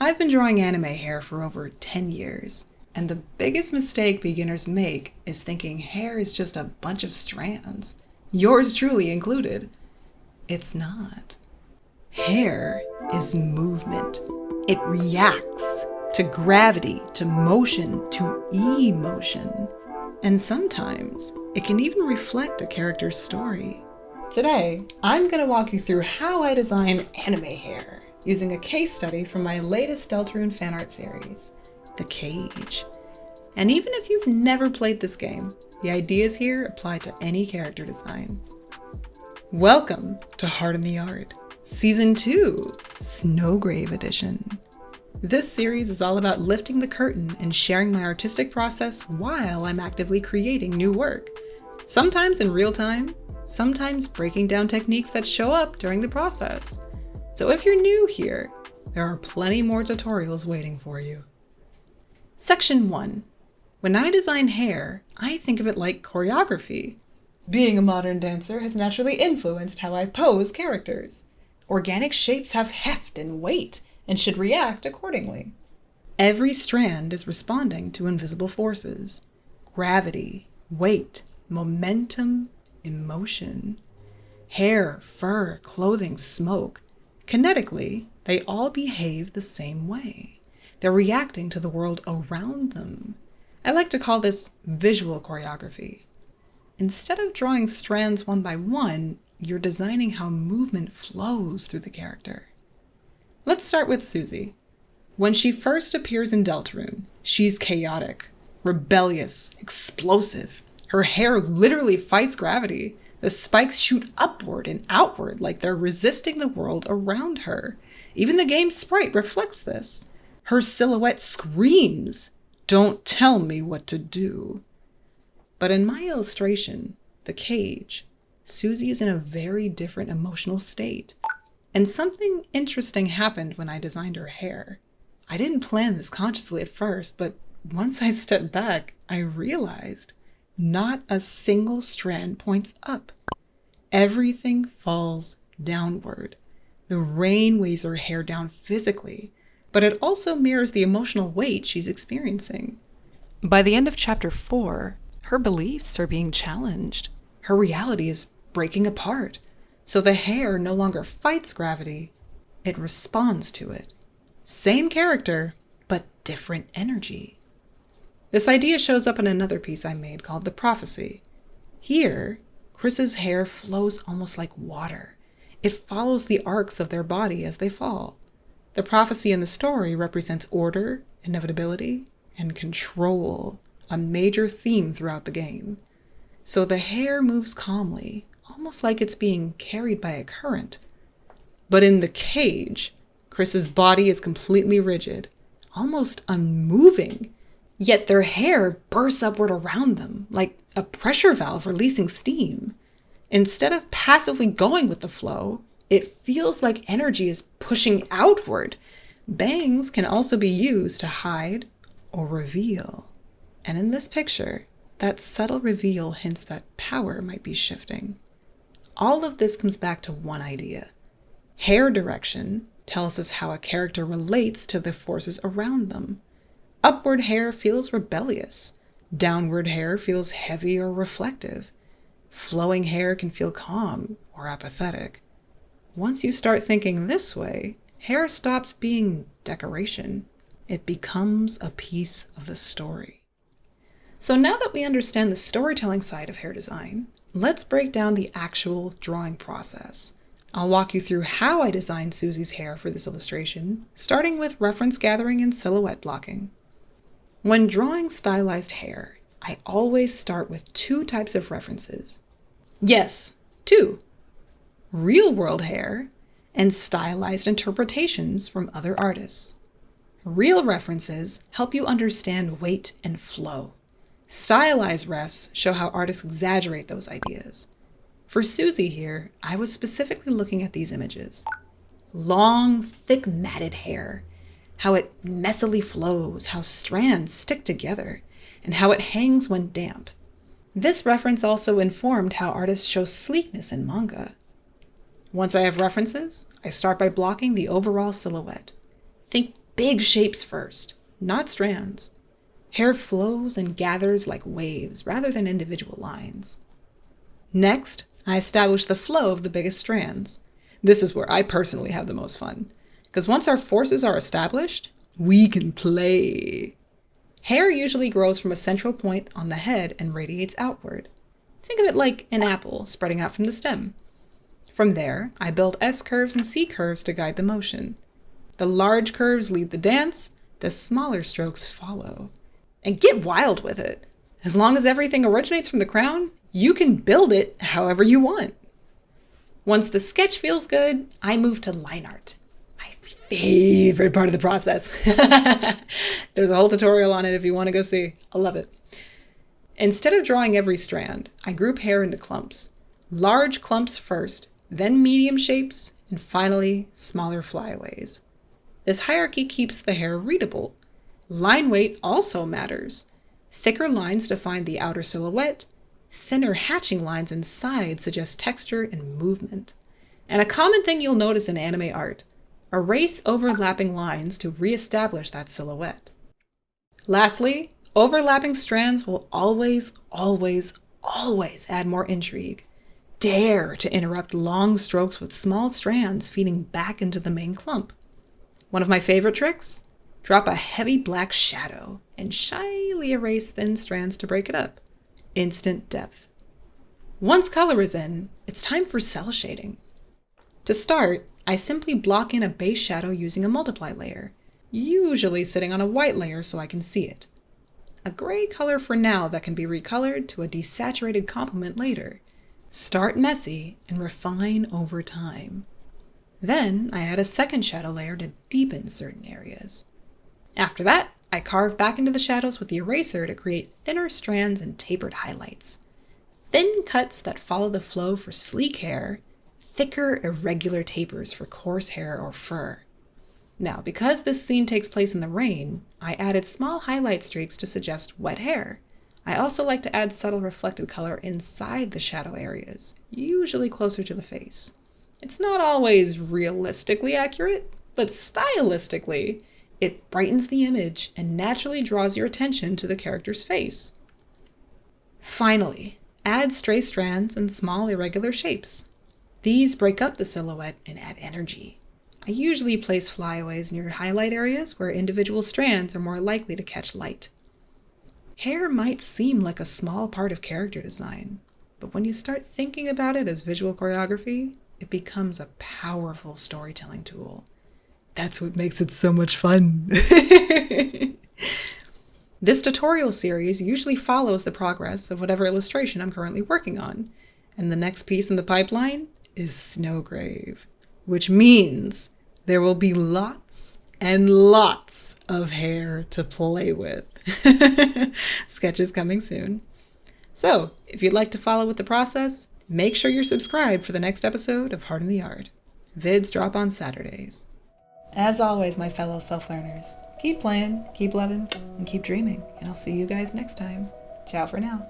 I've been drawing anime hair for over 10 years, and the biggest mistake beginners make is thinking hair is just a bunch of strands, yours truly included. It's not. Hair is movement. It reacts to gravity, to motion, to emotion. And sometimes it can even reflect a character's story. Today, I'm going to walk you through how I design anime hair using a case study from my latest Deltarune fan art series, The Cage. And even if you've never played this game, the ideas here apply to any character design. Welcome to Heart in the Art, Season 2, SNOWGRAVE Edition. This series is all about lifting the curtain and sharing my artistic process while I'm actively creating new work. Sometimes in real time, sometimes breaking down techniques that show up during the process. So if you're new here, there are plenty more tutorials waiting for you. Section 1. When I design hair, I think of it like choreography. Being a modern dancer has naturally influenced how I pose characters. Organic shapes have heft and weight and should react accordingly. Every strand is responding to invisible forces. Gravity, weight, momentum, emotion. Hair, fur, clothing, smoke. Kinetically, they all behave the same way. They're reacting to the world around them. I like to call this visual choreography. Instead of drawing strands one by one, you're designing how movement flows through the character. Let's start with Susie. When she first appears in Deltarune, she's chaotic, rebellious, explosive. Her hair literally fights gravity. The spikes shoot upward and outward like they're resisting the world around her. Even the game's sprite reflects this. Her silhouette screams, "Don't tell me what to do." But in my illustration, The Cage, Susie is in a very different emotional state. And something interesting happened when I designed her hair. I didn't plan this consciously at first, but once I stepped back, I realized not a single strand points up. Everything falls downward. The rain weighs her hair down physically, but it also mirrors the emotional weight she's experiencing. By the end of chapter 4, her beliefs are being challenged. Her reality is breaking apart. So the hair no longer fights gravity, it responds to it. Same character, but different energy. This idea shows up in another piece I made called The Prophecy. Here, Chris's hair flows almost like water. It follows the arcs of their body as they fall. The prophecy in the story represents order, inevitability, and control, a major theme throughout the game. So the hair moves calmly, almost like it's being carried by a current. But in The Cage, Chris's body is completely rigid, almost unmoving. Yet their hair bursts upward around them, like a pressure valve releasing steam. Instead of passively going with the flow, it feels like energy is pushing outward. Bangs can also be used to hide or reveal. And in this picture, that subtle reveal hints that power might be shifting. All of this comes back to one idea. Hair direction tells us how a character relates to the forces around them. Upward hair feels rebellious. Downward hair feels heavy or reflective. Flowing hair can feel calm or apathetic. Once you start thinking this way, hair stops being decoration. It becomes a piece of the story. So now that we understand the storytelling side of hair design, let's break down the actual drawing process. I'll walk you through how I designed Susie's hair for this illustration, starting with reference gathering and silhouette blocking. When drawing stylized hair, I always start with two types of references. Yes, two. Real-world hair and stylized interpretations from other artists. Real references help you understand weight and flow. Stylized refs show how artists exaggerate those ideas. For Susie here, I was specifically looking at these images. Long, thick matted hair, how it messily flows, how strands stick together, and how it hangs when damp. This reference also informed how artists show sleekness in manga. Once I have references, I start by blocking the overall silhouette. Think big shapes first, not strands. Hair flows and gathers like waves rather than individual lines. Next, I establish the flow of the biggest strands. This is where I personally have the most fun, because once our forces are established, we can play. Hair usually grows from a central point on the head and radiates outward. Think of it like an apple spreading out from the stem. From there, I build S curves and C curves to guide the motion. The large curves lead the dance, the smaller strokes follow. And get wild with it. As long as everything originates from the crown, you can build it however you want. Once the sketch feels good, I move to line art. My favorite part of the process. There's a whole tutorial on it if you want to go see. I love it. Instead of drawing every strand, I group hair into clumps. Large clumps first, then medium shapes, and finally smaller flyaways. This hierarchy keeps the hair readable. Line weight also matters. Thicker lines define the outer silhouette. Thinner hatching lines inside suggest texture and movement. And a common thing you'll notice in anime art, erase overlapping lines to reestablish that silhouette. Lastly, overlapping strands will always add more intrigue. Dare to interrupt long strokes with small strands feeding back into the main clump. One of my favorite tricks? Drop a heavy black shadow and shyly erase thin strands to break it up. Instant depth. Once color is in, it's time for cell shading. To start, I simply block in a base shadow using a multiply layer, usually sitting on a white layer so I can see it. A gray color for now that can be recolored to a desaturated complement later. Start messy and refine over time. Then I add a second shadow layer to deepen certain areas. After that, I carve back into the shadows with the eraser to create thinner strands and tapered highlights. Thin cuts that follow the flow for sleek hair, thicker, irregular tapers for coarse hair or fur. Now, because this scene takes place in the rain, I added small highlight streaks to suggest wet hair. I also like to add subtle reflected color inside the shadow areas, usually closer to the face. It's not always realistically accurate, but stylistically, it brightens the image and naturally draws your attention to the character's face. Finally, add stray strands and small irregular shapes. These break up the silhouette and add energy. I usually place flyaways near highlight areas where individual strands are more likely to catch light. Hair might seem like a small part of character design, but when you start thinking about it as visual choreography, it becomes a powerful storytelling tool. That's what makes it so much fun. This tutorial series usually follows the progress of whatever illustration I'm currently working on, and the next piece in the pipeline is SNOWGRAVE, which means there will be lots and lots of hair to play with. Sketches coming soon. So, if you'd like to follow with the process, make sure you're subscribed for the next episode of Heart in the Art. Vids drop on Saturdays. As always, my fellow self-learners, keep playing, keep loving, and keep dreaming, and I'll see you guys next time. Ciao for now.